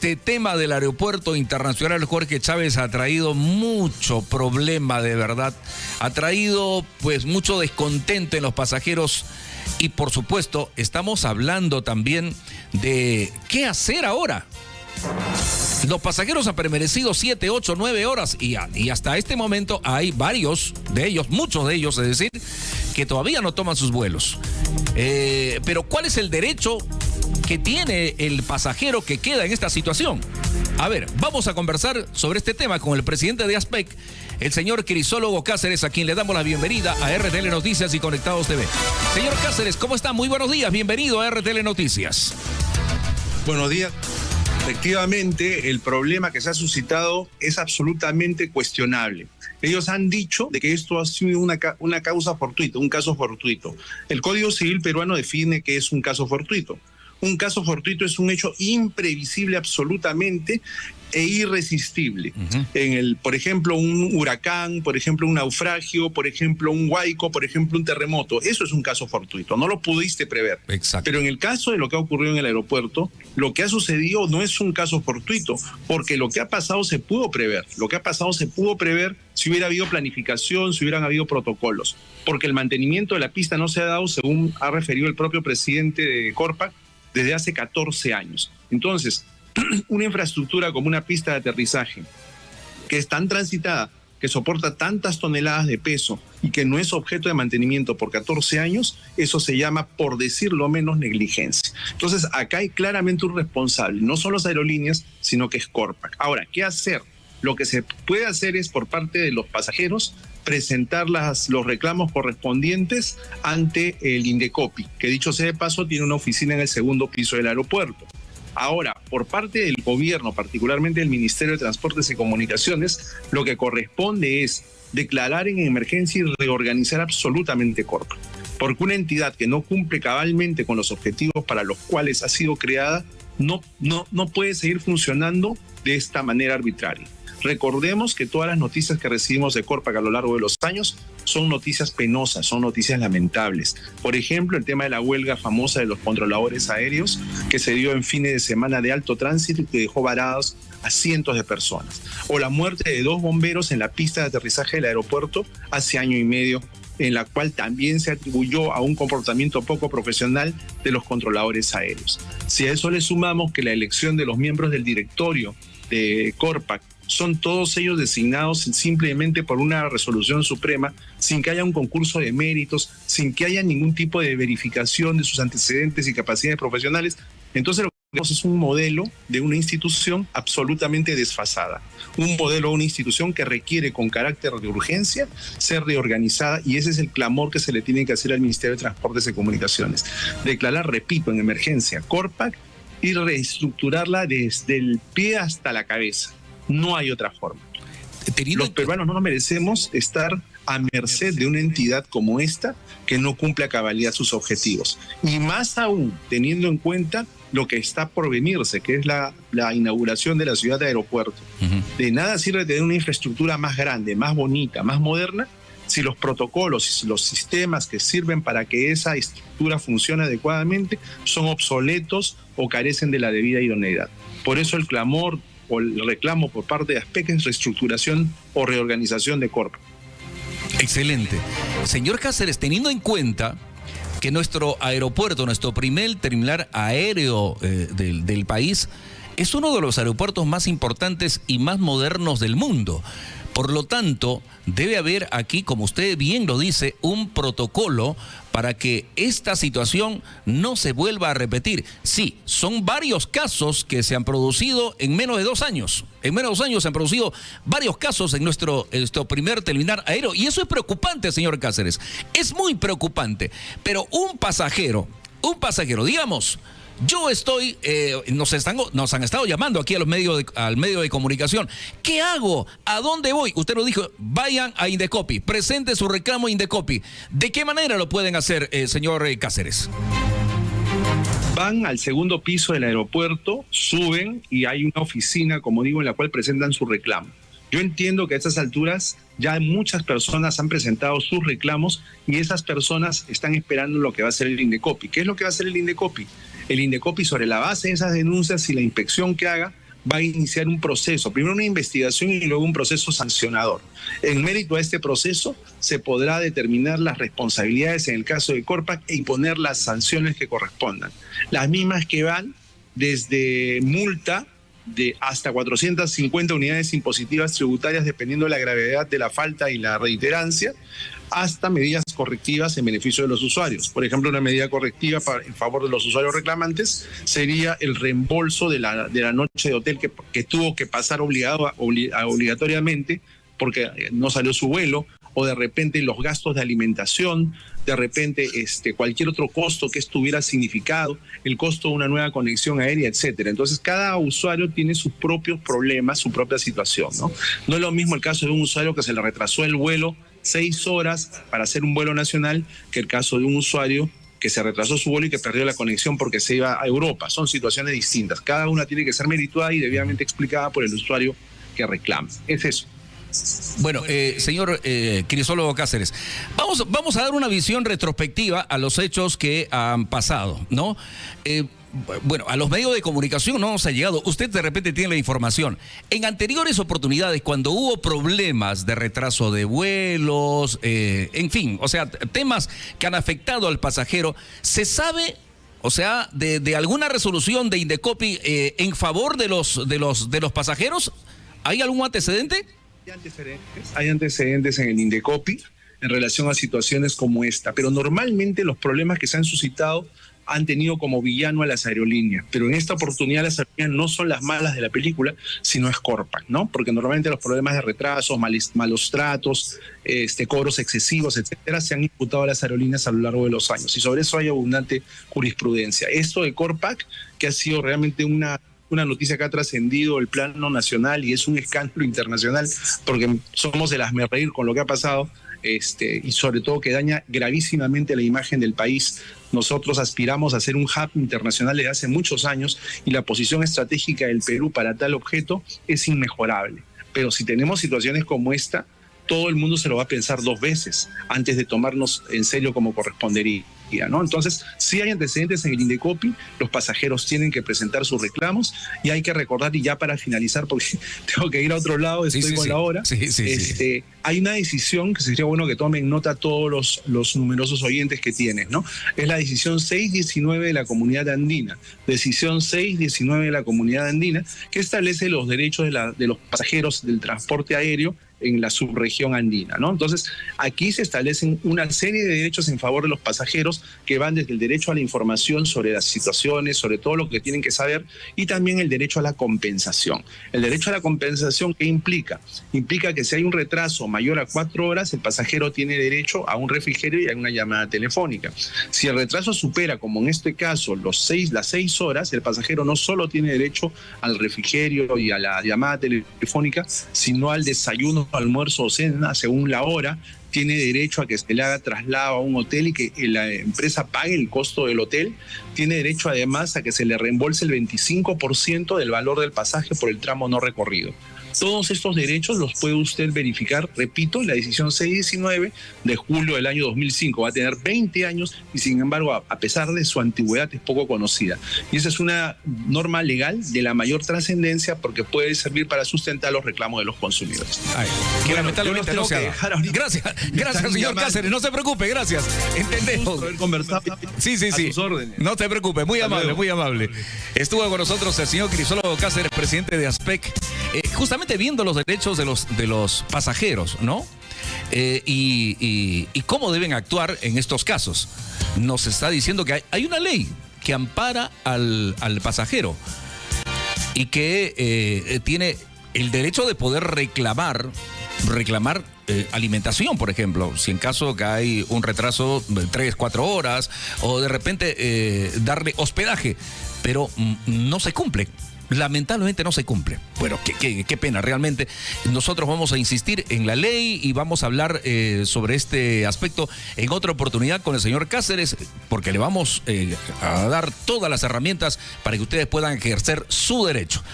Este tema del aeropuerto internacional Jorge Chávez ha traído mucho problema, de verdad. Ha traído pues mucho descontento en los pasajeros y por supuesto estamos hablando también de qué hacer ahora. Los pasajeros han permanecido 7, 8, 9 horas y hasta este momento hay varios de ellos, muchos de ellos, es decir, que todavía no toman sus vuelos. Pero ¿cuál es el derecho que tiene el pasajero que queda en esta situación? A ver, vamos a conversar sobre este tema con el presidente de ASPEC, el señor Crisólogo Cáceres, a quien le damos la bienvenida a RTL Noticias y Conectados TV. Señor Cáceres, ¿cómo está? Muy buenos días, bienvenido a RTL Noticias. Buenos días. Efectivamente, el problema que se ha suscitado es absolutamente cuestionable. Ellos han dicho de que esto ha sido una causa fortuita, un caso fortuito. El Código Civil peruano define que es un caso fortuito. Un caso fortuito es un hecho imprevisible absolutamente e irresistible. Por ejemplo, un huracán, por ejemplo, un naufragio, por ejemplo, un huaico, por ejemplo, un terremoto. Eso es un caso fortuito, no lo pudiste prever. Exacto. Pero en el caso de lo que ha ocurrido en el aeropuerto, lo que ha sucedido no es un caso fortuito, porque lo que ha pasado se pudo prever. Lo que ha pasado se pudo prever si hubiera habido planificación, si hubieran habido protocolos. Porque el mantenimiento de la pista no se ha dado, según ha referido el propio presidente de Corpac, desde hace 14 años. Entonces, una infraestructura como una pista de aterrizaje que es tan transitada, que soporta tantas toneladas de peso y que no es objeto de mantenimiento por 14 años, eso se llama, por decirlo menos, negligencia. Entonces, acá hay claramente un responsable, no son las aerolíneas, sino que es Corpac. Ahora, ¿qué hacer? Lo que se puede hacer es, por parte de los pasajeros, presentar los reclamos correspondientes ante el Indecopi, que dicho sea de paso tiene una oficina en el segundo piso del aeropuerto. Ahora, por parte del gobierno, particularmente del Ministerio de Transportes y Comunicaciones, lo que corresponde es declarar en emergencia y reorganizar absolutamente Corpac, porque una entidad que no cumple cabalmente con los objetivos para los cuales ha sido creada no puede seguir funcionando de esta manera arbitraria. Recordemos que todas las noticias que recibimos de Corpac a lo largo de los años son noticias penosas, son noticias lamentables. Por ejemplo, el tema de la huelga famosa de los controladores aéreos que se dio en fines de semana de alto tránsito y que dejó varados a cientos de personas. O la muerte de 2 bomberos en la pista de aterrizaje del aeropuerto hace año y medio, en la cual también se atribuyó a un comportamiento poco profesional de los controladores aéreos. Si a eso le sumamos que la elección de los miembros del directorio de Corpac son todos ellos designados simplemente por una resolución suprema, sin que haya un concurso de méritos, sin que haya ningún tipo de verificación de sus antecedentes y capacidades profesionales, entonces lo que vemos es un modelo de una institución absolutamente desfasada, un modelo de una institución que requiere con carácter de urgencia ser reorganizada, y ese es el clamor que se le tiene que hacer al Ministerio de Transportes y Comunicaciones. Declarar, repito, en emergencia Corpac y reestructurarla desde el pie hasta la cabeza. No hay otra forma. Los peruanos no nos merecemos estar a merced de una entidad como esta que no cumple a cabalidad sus objetivos. Y más aún, teniendo en cuenta lo que está por venirse, que es la inauguración de la ciudad de aeropuerto. De nada sirve tener una infraestructura más grande, más bonita, más moderna, si los protocolos y si los sistemas que sirven para que esa estructura funcione adecuadamente son obsoletos o carecen de la debida idoneidad. Por eso el clamor o el reclamo por parte de ASPEC es reestructuración o reorganización de Corpac. Excelente. Señor Cáceres, teniendo en cuenta que nuestro aeropuerto, nuestro primer terminal aéreo del país, es uno de los aeropuertos más importantes y más modernos del mundo. Por lo tanto, debe haber aquí, como usted bien lo dice, un protocolo para que esta situación no se vuelva a repetir. Sí, son varios casos que se han producido en menos de 2 años. En menos de 2 años se han producido varios casos en nuestro primer terminal aéreo. Y eso es preocupante, señor Cáceres. Es muy preocupante. Pero un pasajero, digamos, yo estoy, nos han estado llamando aquí al medio de comunicación. ¿Qué hago? ¿A dónde voy? Usted lo dijo, vayan a Indecopi, presente su reclamo a Indecopi. ¿De qué manera lo pueden hacer, señor Cáceres? Van al segundo piso del aeropuerto, suben y hay una oficina, como digo, en la cual presentan su reclamo. Yo entiendo que a estas alturas ya muchas personas han presentado sus reclamos y esas personas están esperando lo que va a hacer el Indecopi. ¿Qué es lo que va a hacer el Indecopi? El Indecopi, sobre la base de esas denuncias y la inspección que haga, va a iniciar un proceso, primero una investigación y luego un proceso sancionador. En mérito a este proceso se podrá determinar las responsabilidades en el caso de Corpac e imponer las sanciones que correspondan. Las mismas que van desde multa de hasta 450 unidades impositivas tributarias, dependiendo de la gravedad de la falta y la reiterancia, hasta medidas correctivas en beneficio de los usuarios. Por ejemplo, una medida correctiva en favor de los usuarios reclamantes sería el reembolso de la noche de hotel que tuvo que pasar obligatoriamente porque no salió su vuelo, o de repente los gastos de alimentación, de repente cualquier otro costo que estuviera significado, el costo de una nueva conexión aérea, etcétera. Entonces, cada usuario tiene sus propios problemas, su propia situación, ¿no? No es lo mismo el caso de un usuario que se le retrasó el vuelo 6 horas para hacer un vuelo nacional que el caso de un usuario que se retrasó su vuelo y que perdió la conexión porque se iba a Europa. Son situaciones distintas. Cada una tiene que ser merituada y debidamente explicada por el usuario que reclama. Es eso. Bueno, señor Crisólogo Cáceres, vamos a dar una visión retrospectiva a los hechos que han pasado, ¿no? Bueno, a los medios de comunicación no nos ha llegado. Usted de repente tiene la información. En anteriores oportunidades, cuando hubo problemas de retraso de vuelos, en fin, o sea, temas que han afectado al pasajero, ¿se sabe, o sea, de alguna resolución de Indecopi en favor de los pasajeros? ¿Hay algún antecedente? Hay antecedentes en el Indecopi en relación a situaciones como esta, pero normalmente los problemas que se han suscitado han tenido como villano a las aerolíneas, pero en esta oportunidad las aerolíneas no son las malas de la película, sino es Corpac, ¿no? Porque normalmente los problemas de retrasos, malos tratos, cobros excesivos, etcétera, se han imputado a las aerolíneas a lo largo de los años, y sobre eso hay abundante jurisprudencia. Esto de Corpac, que ha sido realmente una noticia que ha trascendido el plano nacional y es un escándalo internacional, porque somos de hazmerreír con lo que ha pasado, y sobre todo que daña gravísimamente la imagen del país. Nosotros aspiramos a ser un hub internacional desde hace muchos años y la posición estratégica del Perú para tal objeto es inmejorable. Pero si tenemos situaciones como esta, todo el mundo se lo va a pensar 2 veces antes de tomarnos en serio como correspondería, ¿no? Entonces, sí hay antecedentes en el Indecopi, los pasajeros tienen que presentar sus reclamos y hay que recordar, y ya para finalizar, porque tengo que ir a otro lado, estoy con la hora, hay una decisión que sería bueno que tomen nota todos los numerosos oyentes que tienen, ¿no? Es la decisión 619 de la Comunidad Andina, decisión 619 de la Comunidad Andina, que establece los derechos de los pasajeros del transporte aéreo en la subregión andina, ¿no? Entonces, aquí se establecen una serie de derechos en favor de los pasajeros que van desde el derecho a la información sobre las situaciones, sobre todo lo que tienen que saber, y también el derecho a la compensación. El derecho a la compensación, ¿qué implica? Implica que si hay un retraso mayor a 4 horas, el pasajero tiene derecho a un refrigerio y a una llamada telefónica. Si el retraso supera, como en este caso, las 6 horas, el pasajero no solo tiene derecho al refrigerio y a la llamada telefónica, sino al desayuno, almuerzo o cena, según la hora. Tiene derecho a que se le haga traslado a un hotel y que la empresa pague el costo del hotel. Tiene derecho además a que se le reembolse el 25% del valor del pasaje por el tramo no recorrido. Todos estos derechos los puede usted verificar, repito, en la decisión 619 de julio del año 2005. Va a tener 20 años y, sin embargo, a pesar de su antigüedad, es poco conocida. Y esa es una norma legal de la mayor trascendencia porque puede servir para sustentar los reclamos de los consumidores. Que lamentablemente no se ha dado. Gracias, señor Cáceres. No se preocupe, gracias. Entendemos. Sí. A sus órdenes. No te preocupes, muy amable, muy amable. Estuvo con nosotros el señor Crisólogo Cáceres, presidente de ASPEC, justamente viendo los derechos de los pasajeros, ¿no? Y cómo deben actuar en estos casos. Nos está diciendo que hay una ley que ampara al pasajero y que tiene el derecho de poder reclamar alimentación, por ejemplo, si en caso que hay un retraso de 3-4 horas, o de repente darle hospedaje, pero no se cumple. Lamentablemente no se cumple. Bueno, qué pena, realmente. Nosotros vamos a insistir en la ley y vamos a hablar sobre este aspecto en otra oportunidad con el señor Cáceres, porque le vamos a dar todas las herramientas para que ustedes puedan ejercer su derecho.